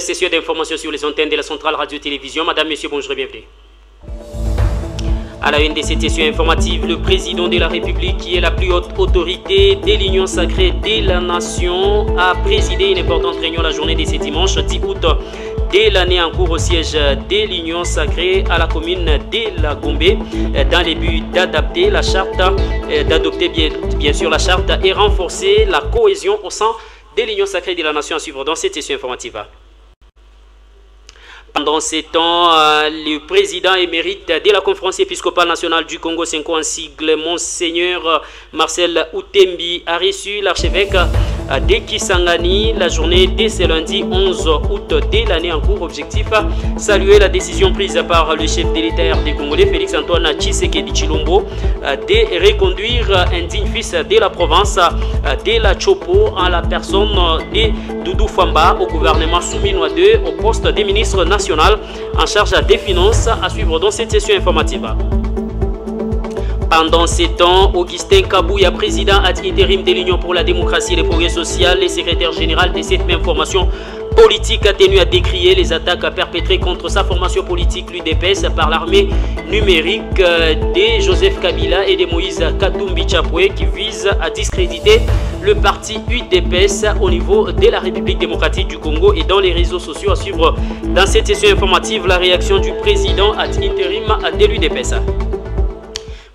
session d'information sur les antennes de la centrale radio-télévision. Madame, Monsieur, bonjour et bienvenue. À la une de cette session informative, le président de la République, qui est la plus haute autorité de l'Union sacrée de la Nation, a présidé une importante réunion la journée de ce dimanche 10 août de l'année en cours au siège de l'Union sacrée à la commune de la Gombe, dans le but d'adapter la charte, d'adopter bien sûr la charte et renforcer la cohésion au sein de l'Union sacrée de la Nation à suivre dans cette session informative. Pendant ces temps, le président émérite de la conférence épiscopale nationale du Congo, 5 ans en sigle, Monseigneur Marcel Outembi, a reçu l'archevêque de Kisangani la journée de ce lundi 11 août de l'année en cours. Objectif, saluer la décision prise par le chef de l'État des Congolais, Félix Antoine Tshisekedi Tshilombo, de reconduire un digne fils de la province de la Chopo en la personne de Doudou Famba au gouvernement souminois 2 au poste des ministres nationaux en charge des finances à suivre dans cette session informative. Pendant ces temps, Augustin Kabouya, président ad intérim de l'Union pour la démocratie et le progrès social, et secrétaire général de cette même formation politique, a tenu à décrier les attaques perpétrées contre sa formation politique, l'UDPS, par l'armée numérique de Joseph Kabila et de Moïse Katumbi Chapwe, qui visent à discréditer le parti UDPS au niveau de la République démocratique du Congo et dans les réseaux sociaux. À suivre dans cette session informative la réaction du président ad intérim de l'UDPS.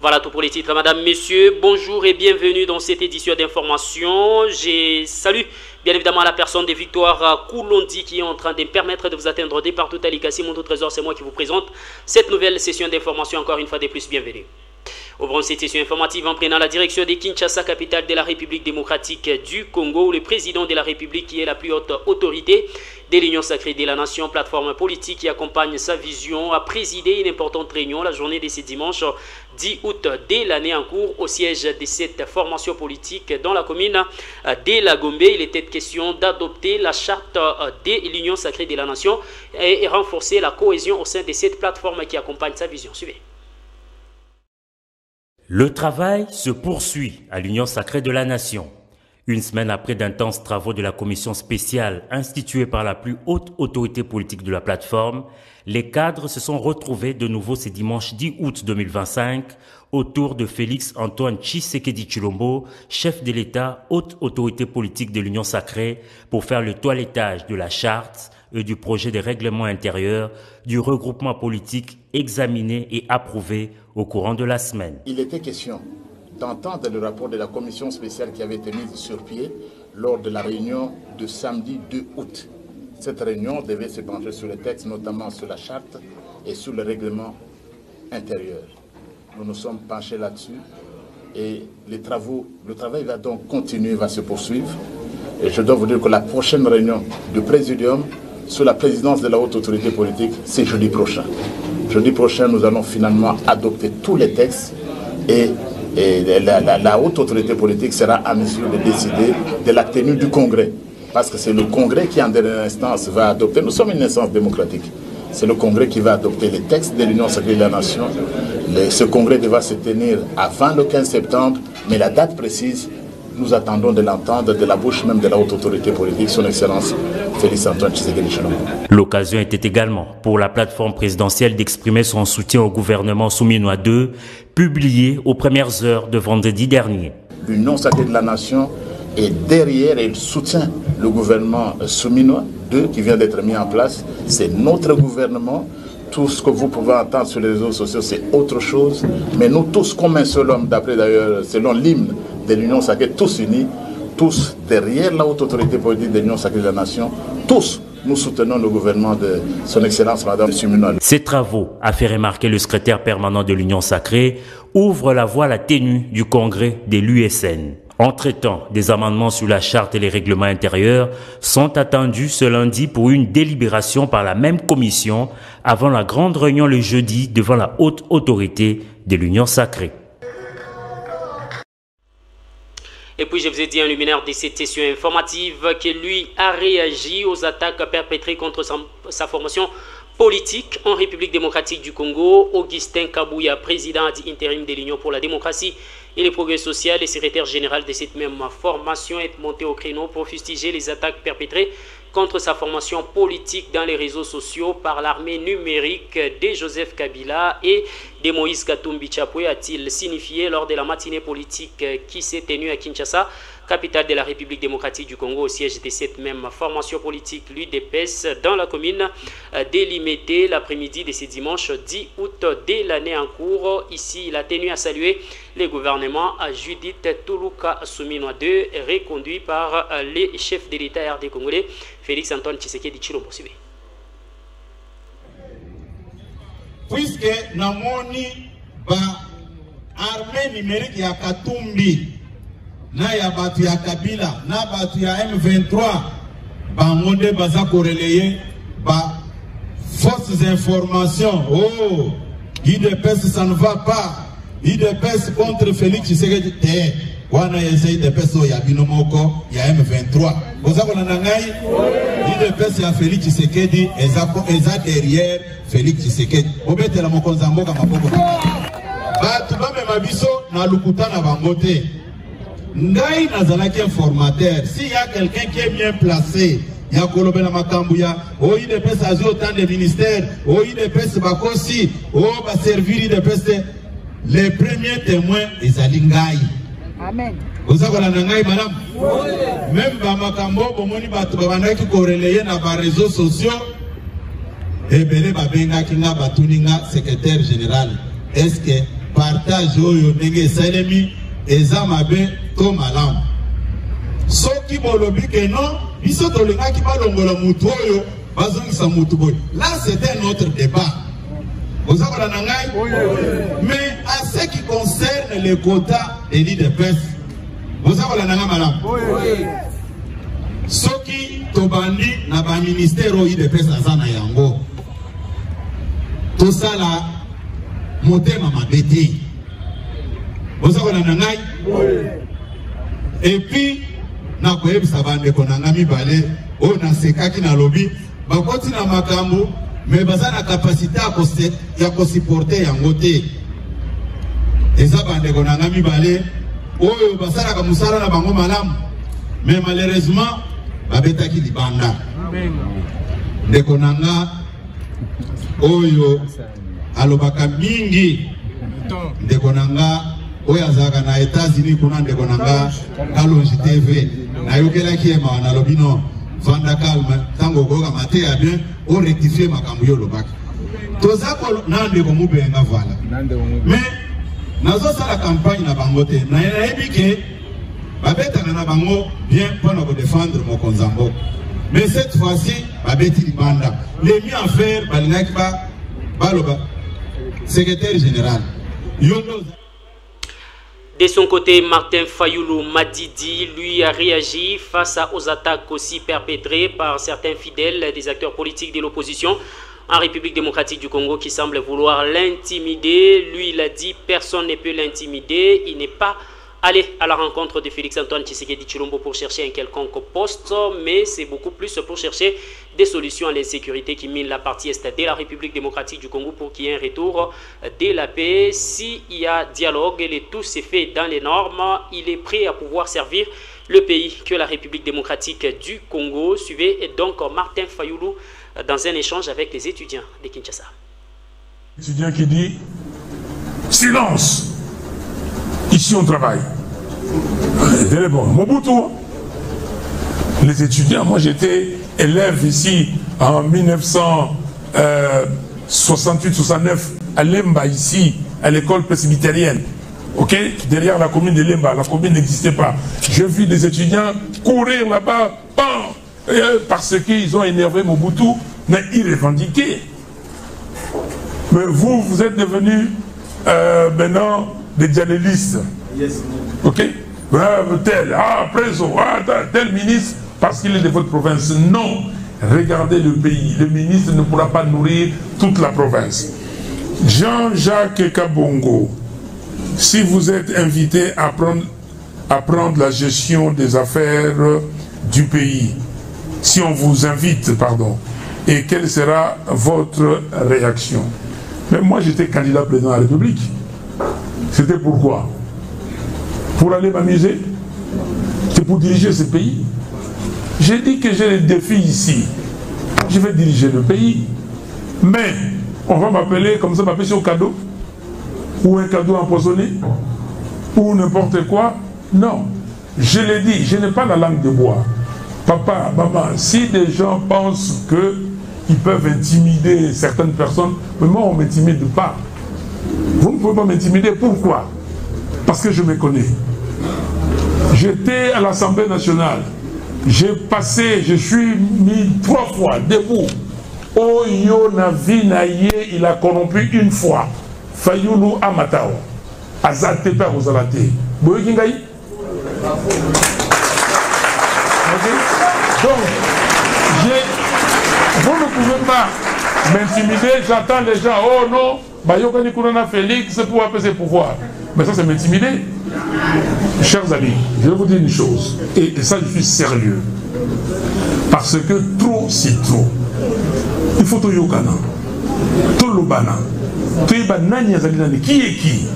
Voilà tout pour les titres. Madame, Messieurs, bonjour et bienvenue dans cette édition d'information. Je salue bien évidemment la personne de Victoire Koulondi qui est en train de me permettre de vous atteindre de partout à l'ICASI. Mon trésor, c'est moi qui vous présente cette nouvelle session d'information. Encore une fois de plus, bienvenue. Ouvrons cette session informative en prenant la direction de Kinshasa, capitale de la République démocratique du Congo, où le président de la République, qui est la plus haute autorité de l'Union sacrée de la Nation, plateforme politique qui accompagne sa vision, a présidé une importante réunion la journée de ce dimanche 10 août de l'année en cours au siège de cette formation politique dans la commune de la Gombe. Il était question d'adopter la charte de l'Union sacrée de la Nation et renforcer la cohésion au sein de cette plateforme qui accompagne sa vision. Suivez. Le travail se poursuit à l'Union sacrée de la Nation. Une semaine après d'intenses travaux de la commission spéciale instituée par la plus haute autorité politique de la plateforme, les cadres se sont retrouvés de nouveau ce dimanche 10 août 2025 autour de Félix Antoine Tshisekedi Tshilombo, chef de l'État, haute autorité politique de l'Union sacrée, pour faire le toilettage de la charte et du projet de règlement intérieur du regroupement politique examiné et approuvé au courant de la semaine. Il était question d'entendre le rapport de la commission spéciale qui avait été mise sur pied lors de la réunion de samedi 2 août. Cette réunion devait se pencher sur les textes, notamment sur la charte et sur le règlement intérieur. Nous nous sommes penchés là-dessus et le travail va donc continuer, va se poursuivre. Et je dois vous dire que la prochaine réunion du Présidium sous la présidence de la haute autorité politique, c'est jeudi prochain. Jeudi prochain, nous allons finalement adopter tous les textes et la haute autorité politique sera à mesure de décider de la tenue du Congrès. Parce que c'est le Congrès qui, en dernière instance, va adopter. Nous sommes une instance démocratique. C'est le Congrès qui va adopter les textes de l'Union sacrée de la Nation. Ce Congrès devra se tenir avant le 15 septembre, mais la date précise, nous attendons de l'entendre de la bouche même de la haute autorité politique, son Excellence Félix Antoine Tshisekedi Tshilombo. L'occasion était également pour la plateforme présidentielle d'exprimer son soutien au gouvernement souminois 2, publié aux premières heures de vendredi dernier. L'Union sacrée de la Nation est derrière et elle soutient le gouvernement souminois 2 qui vient d'être mis en place. C'est notre gouvernement. Tout ce que vous pouvez entendre sur les réseaux sociaux, c'est autre chose. Mais nous tous, comme un seul homme, d'après d'ailleurs, selon l'hymne de l'Union sacrée, tous unis, tous derrière la haute autorité politique de l'Union sacrée de la Nation, tous nous soutenons le gouvernement de son Excellence Madame Sumino. Ces travaux, a fait remarquer le secrétaire permanent de l'Union sacrée, ouvrent la voie à la tenue du congrès de l'USN. Entre-temps, des amendements sur la charte et les règlements intérieurs sont attendus ce lundi pour une délibération par la même commission avant la grande réunion le jeudi devant la haute autorité de l'Union sacrée. Et puis je vous ai dit un luminaire de cette session informative que lui a réagi aux attaques perpétrées contre sa formation politique en République démocratique du Congo. Augustin Kabouya, président intérim de l'Union pour la démocratie et le Progrès social, le secrétaire général de cette même formation, est monté au créneau pour fustiger les attaques perpétrées contre sa formation politique dans les réseaux sociaux par l'armée numérique de Joseph Kabila et de Moïse Katumbi Chapwe, a-t-il signifié lors de la matinée politique qui s'est tenue à Kinshasa, capitale de la République démocratique du Congo, au siège de cette même formation politique, l'UDPS, dans la commune délimitée l'après-midi de ce dimanche 10 août de l'année en cours. Ici, il a tenu à saluer le gouvernement à Judith Tuluka Souminoa II, reconduit par les chefs de l'État RD congolais, Félix Antoine Tshisekedi Tshilombo. Puisque namoni ba armée numérique ya Katumbi na ya batu ya Kabila na batu ya M23 bangonde baza koreleye ba fausses informations. Oh, IDPS ça ne va pas, IDPS contre Félix Tshisekedi. Wana yese IDPS ya binomoko ya M23 bozako na ngai IDPS ya Félix Tshisekedi eza derrière Félix Tshisekedi obetela mokonza mboka maboko batu bamema biso na lukuta na bangote. Ngai nazalaki informateur. S'il y a quelqu'un qui est bien placé, il y a Kolobela Makambuya, oh IDPS a autant de ministères, oh IDPS bakosi, oh va servir IDPS. Les premiers témoins, ils allaient ngai. Amen. Vous savez la ngai madame? Même ba makambo bomoni batu babandaki koreleye na ba réseaux sociaux. Ebele babenga kinga batuninga secrétaire général. Est-ce que partage oyo ndenge salemi ezamabe to malamu? Soki bolobi que non, biso tolinga ki balongola mutu oyo bazongisa mutu boy. Là c'était un autre débat. Vous savez la nangai? Mais à ce qui concerne les quotas de l'IDPS, vous savez la nangai madame? Soki tobandi na ba ministère o IDPS azana yango. Tout ça là motema mabeti. Vous savez la nangai? Et puis na koyebisa bande konanga mibale o na sekaki na lobi bakoti na makambo mais baza na capacité ya ko supporter yango te. Eza bande konanga mibale oyo basala ka musala na bango malamu mais malheureusement babetaki libanda. Ndeko nanga oyo alobaka mingi ndeko nanga oyo azaka na États-Unis kuna ndeko nanga Kalonji TV na yokelaki ema wana lobino vanda calme tango goga mate ya bien o rectifier makambo yo lobaka tozako na ndeko mubenga vala mais nazo sala campagne na bango te na yebi ke babetana na bango bien pour nous défendre mon konzambo mais cette fois-ci babeti libanda les mis en faire balingaki baloba secrétaire général yondo. De son côté, Martin Fayoulou Madidi, lui, a réagi face aux attaques aussi perpétrées par certains fidèles des acteurs politiques de l'opposition en République démocratique du Congo qui semblent vouloir l'intimider. Lui, il a dit personne ne peut l'intimider. Il n'est pas allé à la rencontre de Félix Antoine Tshisekedi Tshilombo pour chercher un quelconque poste, mais c'est beaucoup plus pour chercher des solutions à l'insécurité qui mine la partie est de la République démocratique du Congo pour qu'il y ait un retour de la paix. S'il y a dialogue et le tout s'est fait dans les normes, il est prêt à pouvoir servir le pays que la République démocratique du Congo. Suivez donc Martin Fayoulou dans un échange avec les étudiants de Kinshasa. Étudiant qui dit silence. Ici on travaille. Bon, Mobutu, les étudiants, moi j'étais élève ici en 1968-69 à Lemba, ici, à l'école presbytérienne, ok, derrière la commune de Lemba, la commune n'existait pas. J'ai vu des étudiants courir là-bas, parce qu'ils ont énervé Mobutu, mais ils revendiquaient. Mais vous êtes devenus maintenant des dianélistes. Yes. Ok? Tel ministre, parce qu'il est de votre province. Non. Regardez le pays. Le ministre ne pourra pas nourrir toute la province. Jean-Jacques Kabongo, si vous êtes invité à prendre la gestion des affaires du pays, si on vous invite, pardon, et quelle sera votre réaction? Mais moi, j'étais candidat président de la République. C'était pourquoi? pour aller m'amuser. C'est pour diriger ce pays. J'ai dit que j'ai les défis ici. Je vais diriger le pays. Mais on va m'appeler comme ça, m'appeler sur cadeau. Ou un cadeau empoisonné. Ou n'importe quoi. Non. Je l'ai dit, je n'ai pas la langue de bois. Papa, maman, si des gens pensent qu'ils peuvent intimider certaines personnes, mais moi on ne m'intimide pas. Vous ne pouvez pas m'intimider. Pourquoi? Parce que je me connais. J'étais à l'Assemblée nationale. J'ai passé, je suis mis 3 fois debout. Oyo Navi Naye, il a corrompu une fois. Fayoulou Amatao. Azate par Ozalate. Boyo Kingaï. Donc, vous ne pouvez pas m'intimider. J'attends les gens. Oh non, Bayokani Kourana Félix, c'est pour apaiser le pouvoir. Mais ça, c'est m'intimider. Chers amis, je vais vous dire une chose, et ça je suis sérieux, parce que trop c'est trop. Il faut tout yokana, tout lobana, tout ibanani azalina, qui est qui?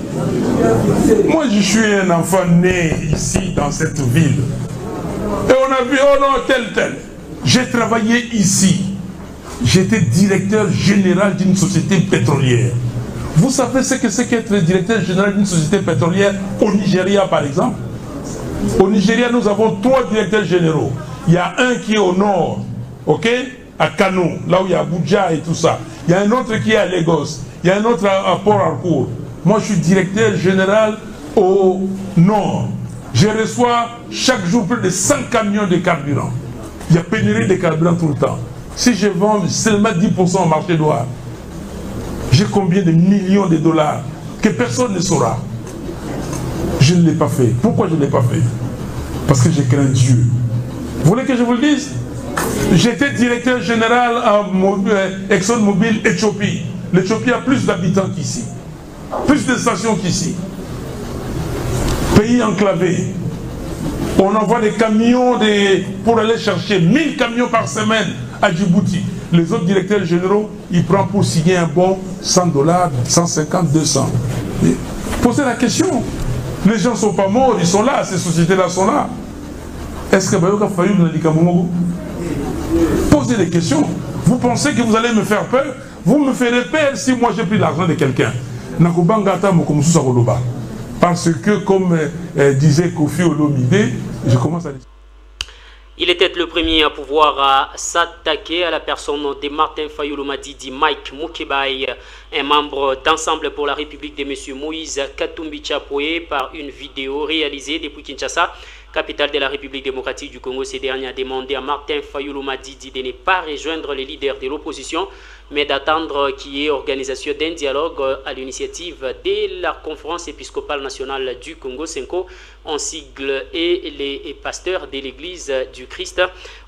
Moi je suis un enfant né ici dans cette ville, et on a vu, oh non, tel. J'ai travaillé ici, j'étais directeur général d'une société pétrolière. Vous savez ce que c'est qu'être directeur général d'une société pétrolière au Nigeria, par exemple? Au Nigeria, nous avons 3 directeurs généraux. Il y a un qui est au nord, ok, à Kano, là où il y a Abuja et tout ça. Il y a un autre qui est à Lagos. Il y a un autre à Port Harcourt. Moi, je suis directeur général au nord. Je reçois chaque jour plus de 100 camions de carburant. Il y a pénurie de carburant tout le temps. Si je vends seulement 10% au marché noir, j'ai combien de millions de dollars que personne ne saura. Je ne l'ai pas fait. Pourquoi je ne l'ai pas fait? Parce que j'ai craint Dieu. Vous voulez que je vous le dise? J'étais directeur général à ExxonMobil Éthiopie. L'Éthiopie a plus d'habitants qu'ici. Plus de stations qu'ici. Pays enclavé. On envoie des camions pour aller chercher 1000 camions par semaine à Djibouti. Les autres directeurs généraux, ils prennent pour signer un bon $100, 150, 200. Mais posez la question. Les gens ne sont pas morts, ils sont là, ces sociétés-là sont là. Est-ce que Bayoka Fayou n'a dit qu'à Momogo? Posez des questions. Vous pensez que vous allez me faire peur? Vous me ferez peur si moi j'ai pris l'argent de quelqu'un. Parce que, comme disait Kofi Olomide, je commence à... Il était le premier à pouvoir s'attaquer à la personne de Martin Fayulu Madidi Mike Mukebai, un membre d'Ensemble pour la République de M. Moïse Katumbi Chapoué, par une vidéo réalisée depuis Kinshasa, capitale de la République démocratique du Congo. Ce dernier a demandé à Martin Fayulu Madidi de ne pas rejoindre les leaders de l'opposition, mais d'attendre qu'il y ait organisation d'un dialogue à l'initiative de la conférence épiscopale nationale du Congo, Senko, en sigle, et les pasteurs de l'église du Christ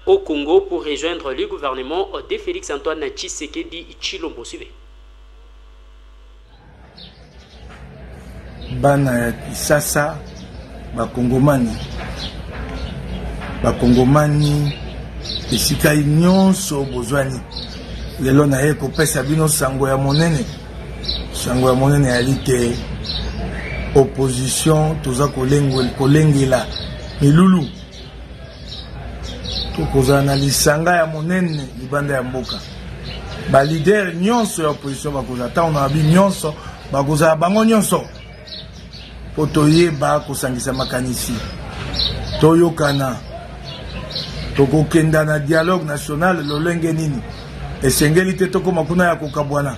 au Congo pour rejoindre le gouvernement de Félix Antoine Tshisekedi Tshilombo. Suivez. Bana Kisasa, bakongomani esika nyonso bozwani lelo na ye kopesa bino sango ya monene yali te opposition toza kolengela milulu tokozala na lisanga ya monene libanda ya mboka balider nyonso ya opposition bakozala ntango na babi nyonso bakozala bango nyonso po toyeba kosangisa makanisi toyokana tokokenda na dialogue national lolenge nini esengeli te tokoma kuna ya kokabwana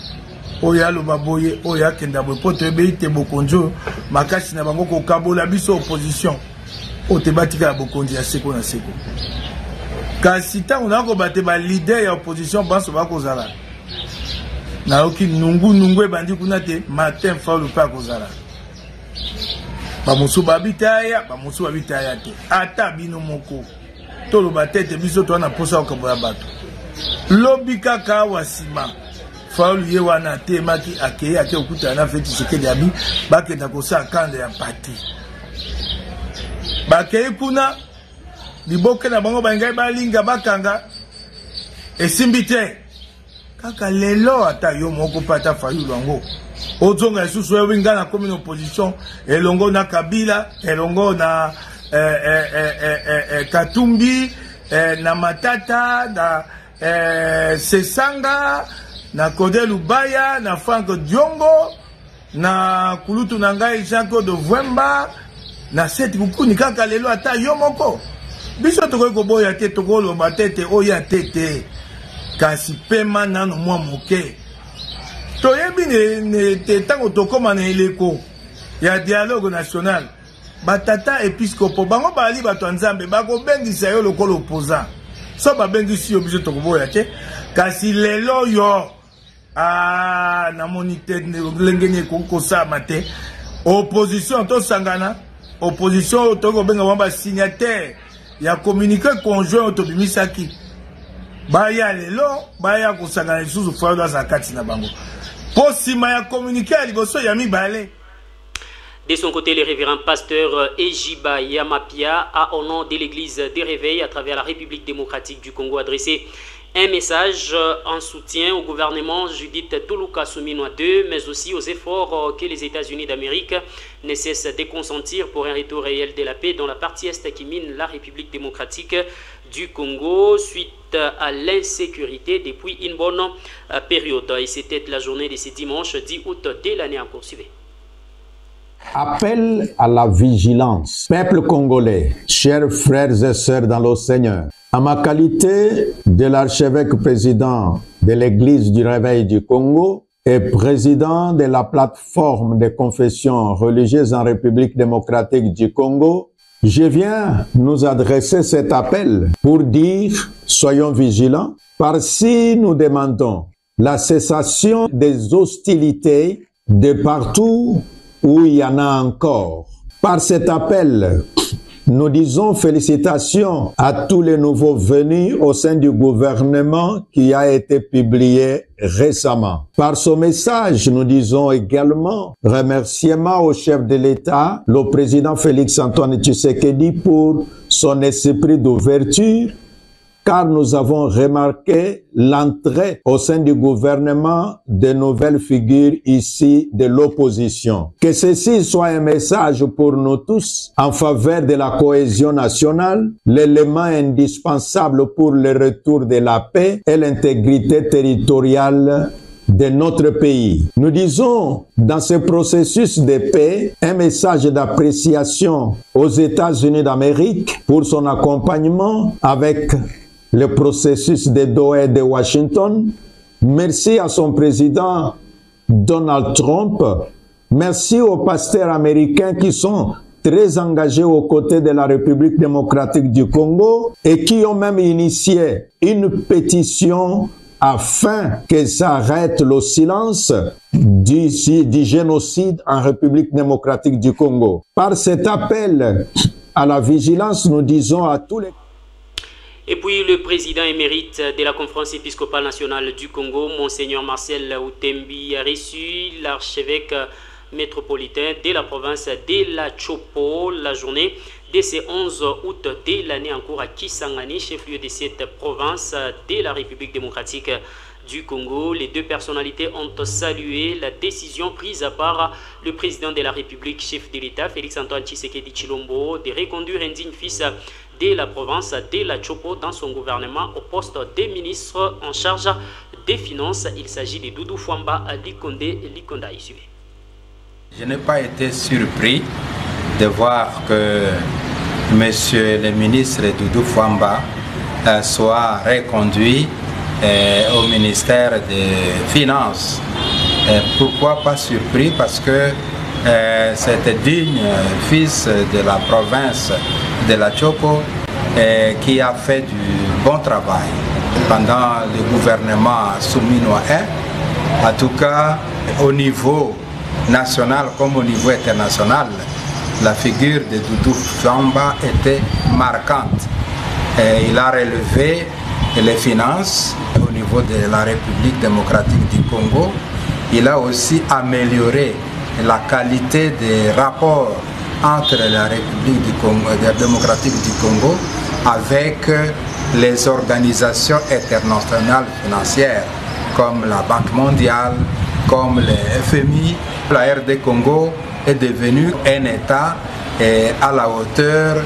oyo aloba boye oyo akenda boye po toyebi te bokonzi makasi na bango kokabola biso opposition oyo tebatika ya bokonzi ya seko na seko kasi ntango nakoba te balider ya opposition banso bakozala nayoki nungu ebandi kuna te Martin Fayulu mpe akozala bamosu babitaya bamosu babitaya te ata bino moko toloba tete biso toana posa okaboya bato lobi kaka wasima Fayulu ye wana te maki akeye ake okutana na Félix Tshisekedi abi bakenda kosa kanda ya patrie bakeye kuna liboke na bango bangai balinga bakanga esimbi te kaka lelo ata yo moko pata Fayulu yango ozonga lisusu winga na komi na opposition elongo na Kabila elongo na Katumbi na Matata na Sesanga na Kodé Lubaya na Frank Diongo na Kulutu Nangai Jean-Claude Vwemba na Seth Bukuni kaka lelo ata yo moko biso tokoki koboya te tokoloba tete oya tete kasi pema nano mwa moke toyebi ne tango tokoma na eleko ya dialogue national batata episcopo bango bali bato nzambe bakobengisa yo lokolo opposant so babengisi yo biso tokoboya te kasi lelo yo na monite lengeni kokosama te opposition to sangana opposition to benga wamba signataire ya communiqué conjoint to bimisaki baya lelo baya kosangana lisusu fwa za kati na bango posima ya communiqué ya liboso ya mibale. De son côté, le révérend pasteur Ejiba Yamapia a, au nom de l'église des réveils à travers la République démocratique du Congo, adressé un message en soutien au gouvernement Judith Tuluka Souminoa II, mais aussi aux efforts que les États-Unis d'Amérique ne cessent de consentir pour un retour réel de la paix dans la partie est qui mine la République démocratique du Congo suite à l'insécurité depuis une bonne période. Et c'était la journée de ce dimanche 10 août de l'année en cours. Suivez. Appel à la vigilance. Peuple congolais, chers frères et sœurs dans le Seigneur, en ma qualité de l'archevêque président de l'Église du Réveil du Congo et président de la plateforme de confession religieuse en République démocratique du Congo, je viens nous adresser cet appel pour dire soyons vigilants, parce que nous demandons la cessation des hostilités de partout où il y en a encore. Par cet appel, nous disons félicitations à tous les nouveaux venus au sein du gouvernement qui a été publié récemment. Par ce message, nous disons également remerciements au chef de l'État, le président Félix-Antoine Tshisekedi, pour son esprit d'ouverture, car nous avons remarqué l'entrée au sein du gouvernement de nouvelles figures ici de l'opposition. Que ceci soit un message pour nous tous en faveur de la cohésion nationale, l'élément indispensable pour le retour de la paix et l'intégrité territoriale de notre pays. Nous disons dans ce processus de paix un message d'appréciation aux États-Unis d'Amérique pour son accompagnement avec le processus de Doha et de Washington. Merci à son président Donald Trump. Merci aux pasteurs américains qui sont très engagés aux côtés de la République démocratique du Congo et qui ont même initié une pétition afin que s'arrête le silence du génocide en République démocratique du Congo. Par cet appel à la vigilance, nous disons à tous les... Et puis le président émérite de la conférence épiscopale nationale du Congo, Monseigneur Marcel Outembi, a reçu l'archevêque métropolitain de la province de la Chopo la journée de ce 11 août de l'année en cours à Kisangani, chef-lieu de cette province de la République démocratique du Congo. Les deux personnalités ont salué la décision prise par le président de la République, chef de l'État, Félix-Antoine Tshisekedi Tshilombo, de reconduire un digne fils de la province de la Chopo dans son gouvernement au poste de ministre en charge des finances. Il s'agit de Doudou Fwamba Likonde Likonda. Je n'ai pas été surpris de voir que monsieur le ministre Doudou Fwamba soit reconduit au ministère des Finances. Pourquoi pas surpris? Parce que c'était digne fils de la province de la Chopo qui a fait du bon travail pendant le gouvernement Souminoa I. En tout cas, au niveau national comme au niveau international, la figure de Doudou Fwamba était marquante. Il a relevé les finances au niveau de la République démocratique du Congo. Il a aussi amélioré la qualité des rapports entre la République du Congo, démocratique du Congo avec les organisations internationales financières comme la Banque mondiale, comme le FMI La RD Congo est devenue un État à la hauteur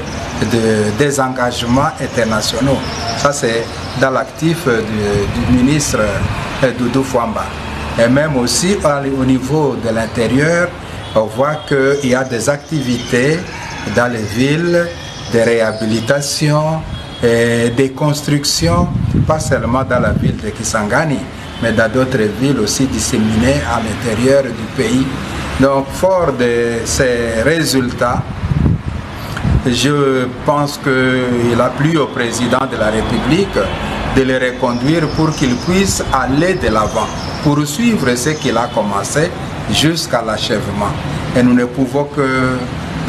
des engagements internationaux. Ça, c'est dans l'actif du ministre Doudou Fwamba. Et même aussi au niveau de l'intérieur, on voit qu'il y a des activités dans les villes, des réhabilitations, des constructions, pas seulement dans la ville de Kisangani, mais dans d'autres villes aussi disséminées à l'intérieur du pays. Donc, fort de ces résultats, je pense qu'il a plu au président de la République de le reconduire pour qu'il puisse aller de l'avant, poursuivre ce qu'il a commencé jusqu'à l'achèvement. Et nous ne pouvons que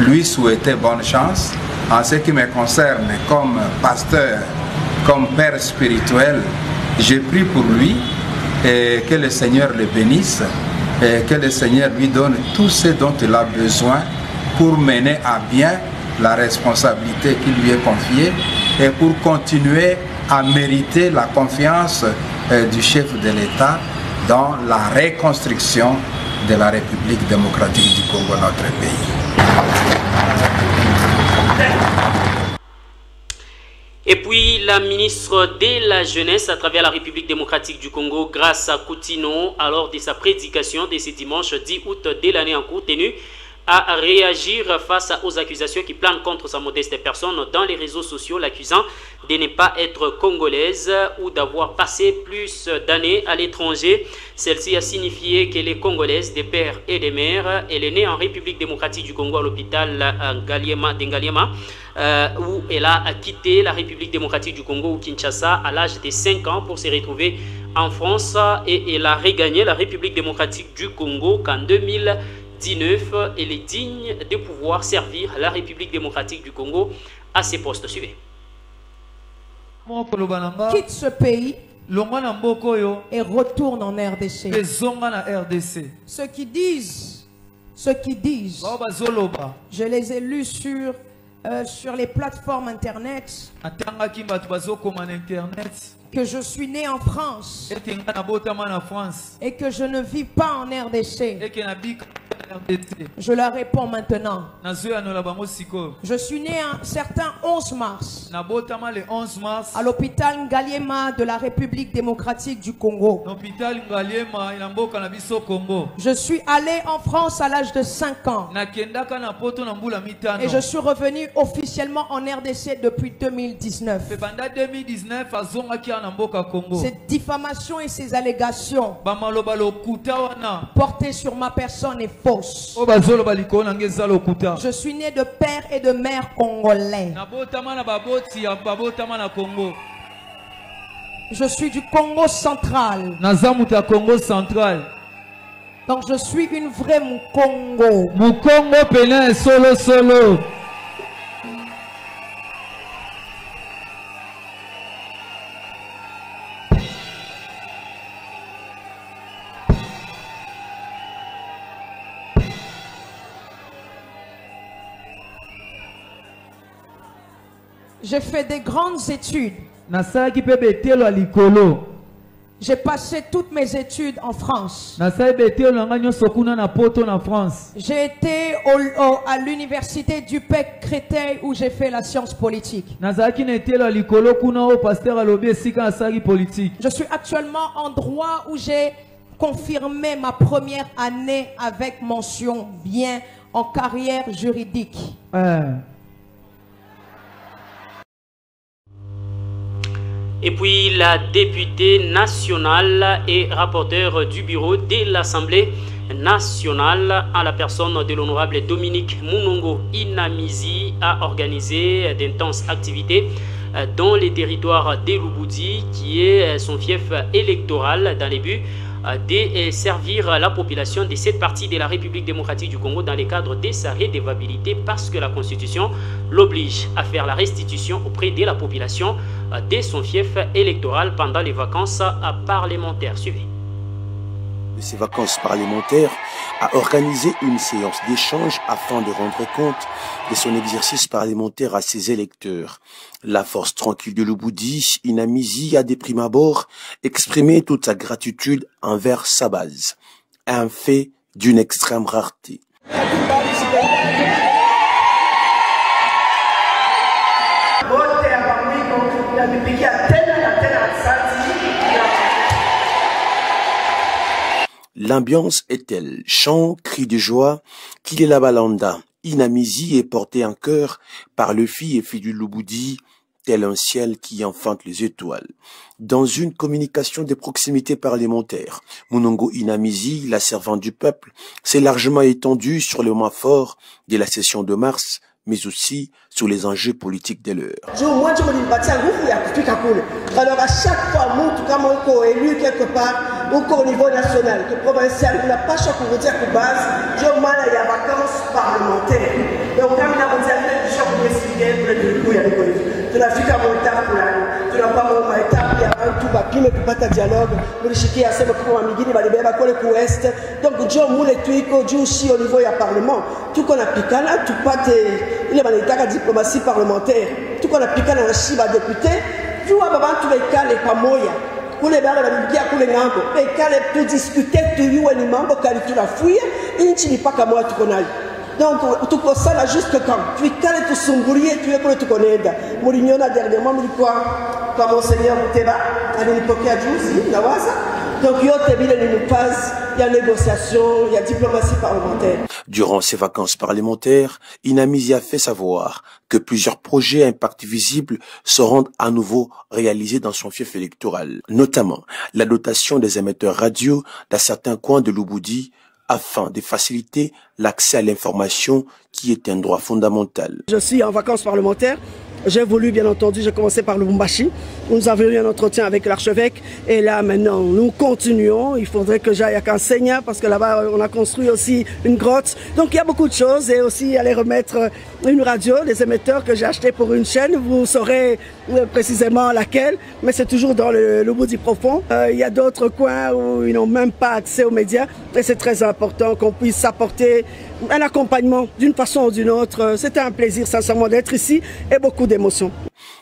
lui souhaiter bonne chance. En ce qui me concerne, comme pasteur, comme père spirituel, j'ai pris pour lui et que le Seigneur le bénisse et que le Seigneur lui donne tout ce dont il a besoin pour mener à bien la responsabilité qui lui est confiée et pour continuer à mériter la confiance du chef de l'État dans la reconstruction de la République démocratique du Congo, notre pays. Et puis la ministre de la Jeunesse à travers la République démocratique du Congo, Grâce Coutinho, alors de sa prédication de ce dimanche 10 août de l'année en cours, tenue à réagir face aux accusations qui planent contre sa modeste personne dans les réseaux sociaux, l'accusant de ne pas être congolaise ou d'avoir passé plus d'années à l'étranger. Celle-ci a signifié qu'elle est congolaise des pères et des mères. Elle est née en République démocratique du Congo à l'hôpital d'Ngaliema, où elle a quitté la République démocratique du Congo ou Kinshasa à l'âge de 5 ans pour se retrouver en France, et elle a regagné la République démocratique du Congo qu'en 2019, elle est digne de pouvoir servir la République démocratique du Congo à ses postes. Suivez. Quitte ce pays et retourne en RDC. Ceux qui disent, je les ai lus sur les plateformes internet, que je suis né en France et que je ne vis pas en RDC. Je leur réponds maintenant. Je suis né un certain 11 mars à l'hôpital Ngaliema de la République démocratique du Congo. Je suis allé en France à l'âge de 5 ans et je suis revenu officiellement en RDC depuis 2019. Ces diffamations et ces allégations portées sur ma personne est fausse. Je suis né de père et de mère congolais. Je suis du Congo central. Donc je suis une vraie Mukongo. Mukongo Pénin solo. J'ai fait des grandes études. J'ai passé toutes mes études en France. J'ai été à l'université du PEC Créteil où j'ai fait la science politique. Je suis actuellement en droit où j'ai confirmé ma première année avec mention bien en carrière juridique. Et puis la députée nationale et rapporteure du bureau de l'Assemblée nationale à la personne de l'honorable Dominique Munongo Inamizi a organisé d'intenses activités dans les territoires d'Eluboudi, qui est son fief électoral, dans les buts de servir la population de cette partie de la République démocratique du Congo dans le cadre de sa redevabilité, parce que la Constitution l'oblige à faire la restitution auprès de la population de son fief électoral pendant les vacances parlementaires. Suivez. De ces vacances parlementaires, a organisé une séance d'échange afin de rendre compte de son exercice parlementaire à ses électeurs. La force tranquille de l'Uboudi, Inamizi, a de prime abord exprimé toute sa gratitude envers sa base. Un fait d'une extrême rareté. L'ambiance est telle, chant, cri de joie, qu'il est la balanda. Inamizi est porté en cœur par le fils et fille du Lubudi, tel un ciel qui enfante les étoiles. Dans une communication de proximité parlementaire, Munongo Inamizi, la servante du peuple, s'est largement étendue sur le moment fort de la session de mars, mais aussi sur les enjeux politiques de l'heure. Alors à chaque fois, nous, en tout cas, on est élu quelque part, au niveau national, que provincial, on n'a pas choisi pour dire que base, il y a vacances parlementaires. Donc, quand on a dit que je vais expliquer, il y a des collègues. Tu n'as fait qu'à mon étape pour l'année. Tu n'as pas mon étape, il y a un tout bâti, mais tu n'as pas de dialogue. Nous, chiquer assez beaucoup à Miguel, il va les béber pour l'Est. Donc, Dieu moule et tout, Dieu aussi au niveau du Parlement. Tout qu'on a piqué là, tout pas il y a l'état de diplomatie parlementaire. Tout qu'on a piqué dans la chiba député, tu vois, tous les cas, les pas moyens. Pour les barres, la Bible, pour les membres. Et quand les discuter, tu y vois les membres, quand tu la fouilles, il n'y a pas qu'à moi, tu connais. Donc, tout ça, là, juste quand tu es calé, tu es tu es pour te connaître. Mourinho, dernièrement, il dit quoi? Comme Monseigneur Mouteba, à l'époque, il y a Djouzi, donc, il y a négociation, il y a diplomatie parlementaire. Durant ces vacances parlementaires, Inamizi a fait savoir que plusieurs projets à impact visible seront à nouveau réalisés dans son fief électoral, notamment la dotation des émetteurs radio dans certains coins de Lubudi, afin de faciliter l'accès à l'information qui est un droit fondamental. Je suis en vacances parlementaires. J'ai voulu, bien entendu, j'ai commencé par le Lubumbashi. Nous avons eu un entretien avec l'archevêque. Et là, maintenant, nous continuons. Il faudrait que j'aille à Kansenya parce que là-bas, on a construit aussi une grotte. Donc, il y a beaucoup de choses. Et aussi, aller remettre une radio, des émetteurs que j'ai achetés pour une chaîne. Vous saurez précisément laquelle. Mais c'est toujours dans le Lubudi profond. Il y a d'autres coins où ils n'ont même pas accès aux médias. Et c'est très important qu'on puisse apporter un accompagnement d'une façon ou d'une autre. C'était un plaisir, sincèrement, d'être ici et beaucoup d'émotions.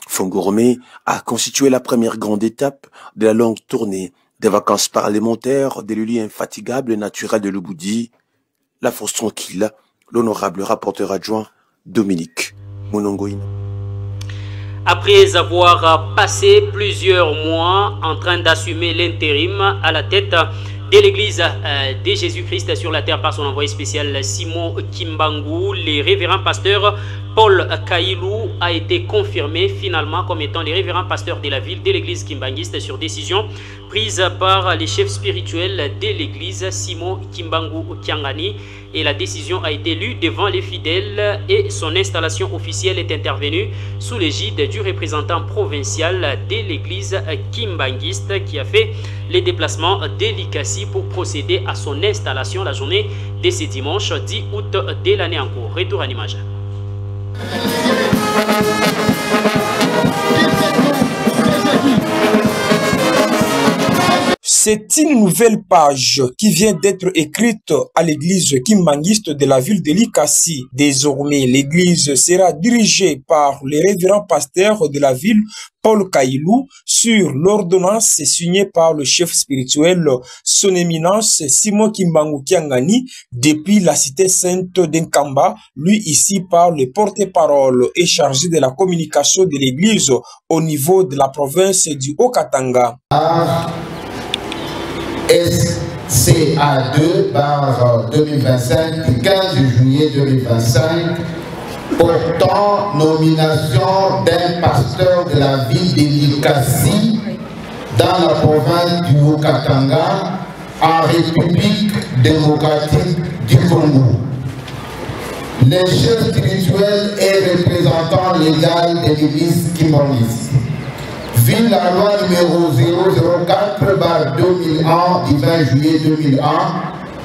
Fongoromé a constitué la première grande étape de la longue tournée des vacances parlementaires de l'Uli infatigable naturel de Lubudi, la force tranquille, l'honorable rapporteur adjoint Dominique Munongoïna. Après avoir passé plusieurs mois en train d'assumer l'intérim à la tête de l'église de Jésus-Christ sur la terre par son envoyé spécial Simon Kimbangu, le révérend pasteur Paul Kailou a été confirmé finalement comme étant le révérend pasteur de la ville de l'église kimbanguiste sur décision prise par les chefs spirituels de l'église Simon Kimbangu Kiangani, et la décision a été lue devant les fidèles et son installation officielle est intervenue sous l'égide du représentant provincial de l'église kimbanguiste qui a fait les déplacements d'Elikassi pour procéder à son installation la journée de ce dimanche 10 août de l'année en cours. Retour à l'image. C'est une nouvelle page qui vient d'être écrite à l'église kimbanguiste de la ville de Likasi. Désormais, l'église sera dirigée par le révérend pasteur de la ville, Paul Kailou, sur l'ordonnance signée par le chef spirituel, son éminence Simon Kimbangu Kiangani, depuis la cité sainte d'Nkamba, lui ici par le porte-parole et chargé de la communication de l'église au niveau de la province du Haut-Katanga. SCA2 par 2025 du 15 juillet 2025 portant nomination d'un pasteur de la ville de Likasi dans la province du Haut-Katanga en République démocratique du Congo. Les chefs spirituels et représentants légaux de l'église kimbanguiste. Ville la loi numéro 004/2001 du 20 juillet 2001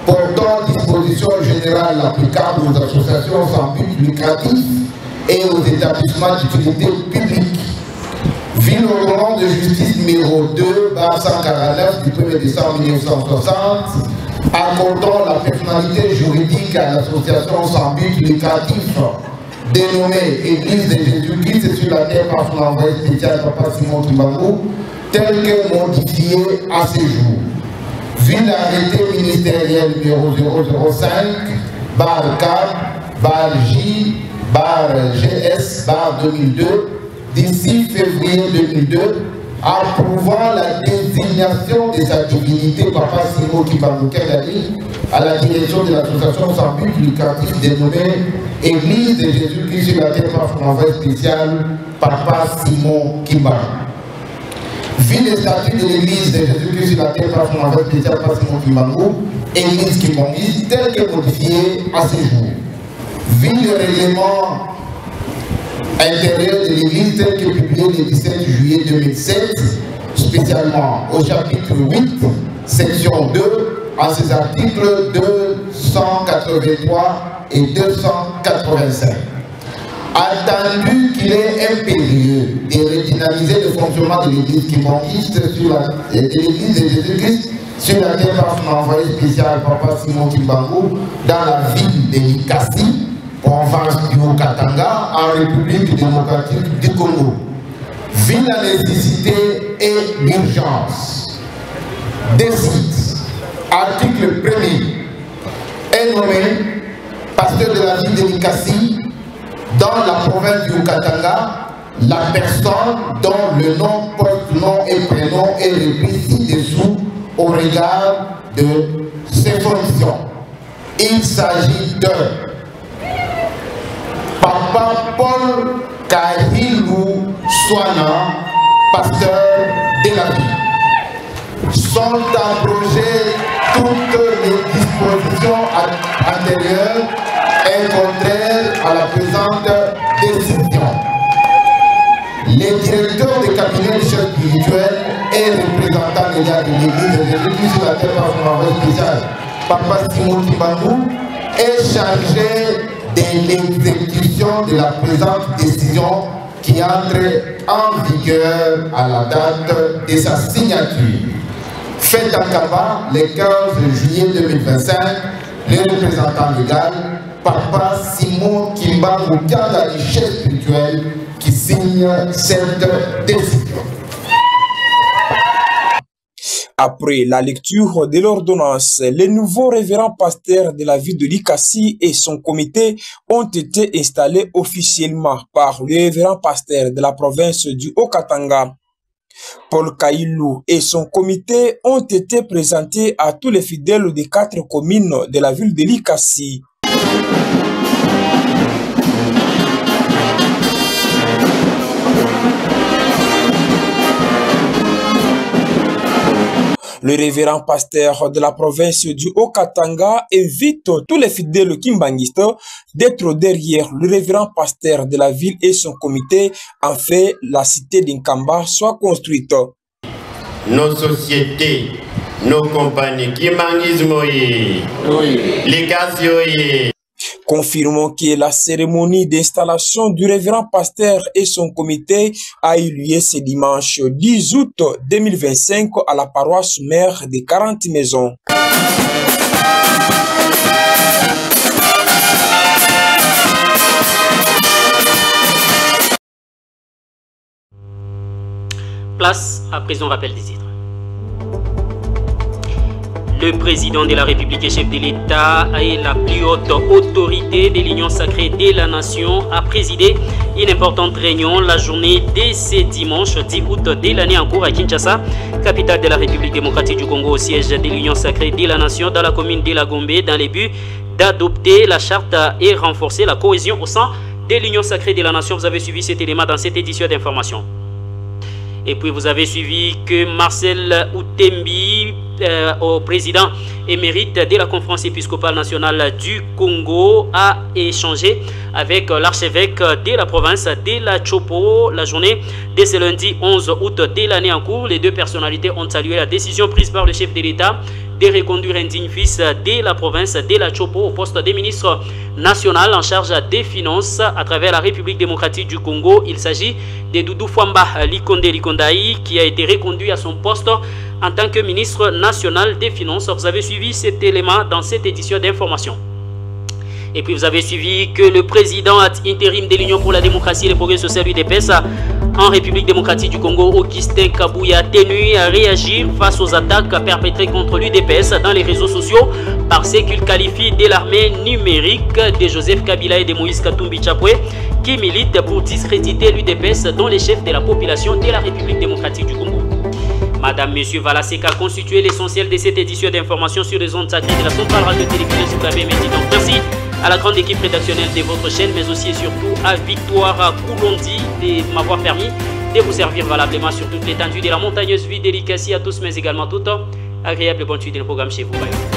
portant dispositions générales applicables aux associations sans but lucratif et aux établissements d'utilité publique. Ville au nom de justice numéro 2/149 du 1er décembre 1960 accordant la personnalité juridique à l'association sans but lucratif dénommée Église de Jésus-Christ sur la terre par son envoyé spécial Papa Simon Kimbangu, tel que modifié à ces jours. vu l'arrêté ministériel numéro 005/K/J/GS/2002 d'ici février 2002, approuvant la désignation de sa divinité Papa Simon Kimbangu Kendali à la direction de l'association sans but lucratif dénommée Église de Jésus-Christ sur la terre par son envoyé spécial Papa Simon Kimbangu. Vu les statuts de l'Église de Jésus-Christ sur la terre par son envoyé spécial Papa Simon Kimbangu, Église Kimbangiste tel que modifié à ce jour. Vu le règlement intérieur de l'Église tel que publié le 17 juillet 2007, spécialement au chapitre 8, section 2, en ses articles 283 et 285. Attendu qu'il est impérieux de redynamiser le fonctionnement de l'Église kimbangiste de l'Église de Jésus-Christ sur la terre par son envoyé spécial Papa Simon Kimbangu dans la ville de Likasi, province du Haut-Katanga, en République démocratique du Congo. Vu la nécessité et l'urgence. Décide, article 1er, est nommé pasteur de la ville de Likasi dans la province du Haut-Katanga la personne dont le nom, post-nom et prénom est repris ci-dessous au regard de ses fonctions. Il s'agit de Papa Paul Kahilou Swana, pasteur de la ville. Sont abrogées toutes les dispositions antérieures et contraires à la présente décision. Les directeurs des cabinets de chefs spirituels et représentants légal de l'Église de Jésus-Christ sur la terre par son envoyé spécial, Papa Simon Kimbangu, est chargé de l'exécution de la présente décision qui entre en vigueur à la date de sa signature. Fait en Kaba le 15 juillet 2025, le représentant légal, Papa Simon Kimbangu Kendali, chef spirituel, qui signe cette décision. Après la lecture de l'ordonnance, les nouveaux révérends pasteurs de la ville de Likasi et son comité ont été installés officiellement par le révérend pasteur de la province du Haut-Katanga. Paul Kahilou et son comité ont été présentés à tous les fidèles des 4 communes de la ville de Likasi. Le révérend pasteur de la province du Haut-Katanga invite tous les fidèles kimbangistes d'être derrière le révérend pasteur de la ville et son comité afin que la cité d'Inkamba soit construite. Nos sociétés, nos compagnies, kimbangisme, les gaziers. Confirmons que la cérémonie d'installation du révérend pasteur et son comité a eu lieu ce dimanche 10 août 2025 à la paroisse mère de 40 maisons. Place à présent rappel des titres. Le président de la République et chef de l'État et la plus haute autorité de l'Union sacrée de la Nation a présidé une importante réunion la journée de ce dimanche 10 août de l'année en cours à Kinshasa, capitale de la République démocratique du Congo, au siège de l'Union sacrée de la Nation dans la commune de la Gombe, dans le but d'adopter la charte et renforcer la cohésion au sein de l'Union sacrée de la Nation. Vous avez suivi cet élément dans cette édition d'information. Et puis vous avez suivi que Marcel Outembi, au président émérite de la conférence épiscopale nationale du Congo, a échangé avec l'archevêque de la province de la Chopo la journée de ce lundi 11 août de l'année en cours. Les deux personnalités ont salué la décision prise par le chef de l'État de reconduire un digne fils de la province de la Chopo au poste de ministre national en charge des finances à travers la République démocratique du Congo. Il s'agit de Doudou Fwamba Likonde Likondaï qui a été reconduit à son poste en tant que ministre national des finances. Vous avez suivi cet élément dans cette édition d'information. Et puis vous avez suivi que le président intérim de l'Union pour la démocratie et le progrès social UDPS en République démocratique du Congo, Augustin Kabouya, a tenu à réagir face aux attaques perpétrées contre l'UDPS dans les réseaux sociaux par ce qu'il qualifie de l'armée numérique de Joseph Kabila et de Moïse Katumbi Chapwe qui militent pour discréditer l'UDPS dont les chefs de la population de la République démocratique du Congo. Madame, Monsieur, voilà ce qu'a constitué l'essentiel de cette édition d'information sur les ondes sacrées de la Centrale Radio-Télévision Sukabé Medi. Donc merci à la grande équipe rédactionnelle de votre chaîne, mais aussi et surtout à Victoire Koulondi de m'avoir permis de vous servir valablement sur toute l'étendue de la montagneuse vie. Dédicace à tous, mais également tout agréable bonne suite de programme chez vous. Bye.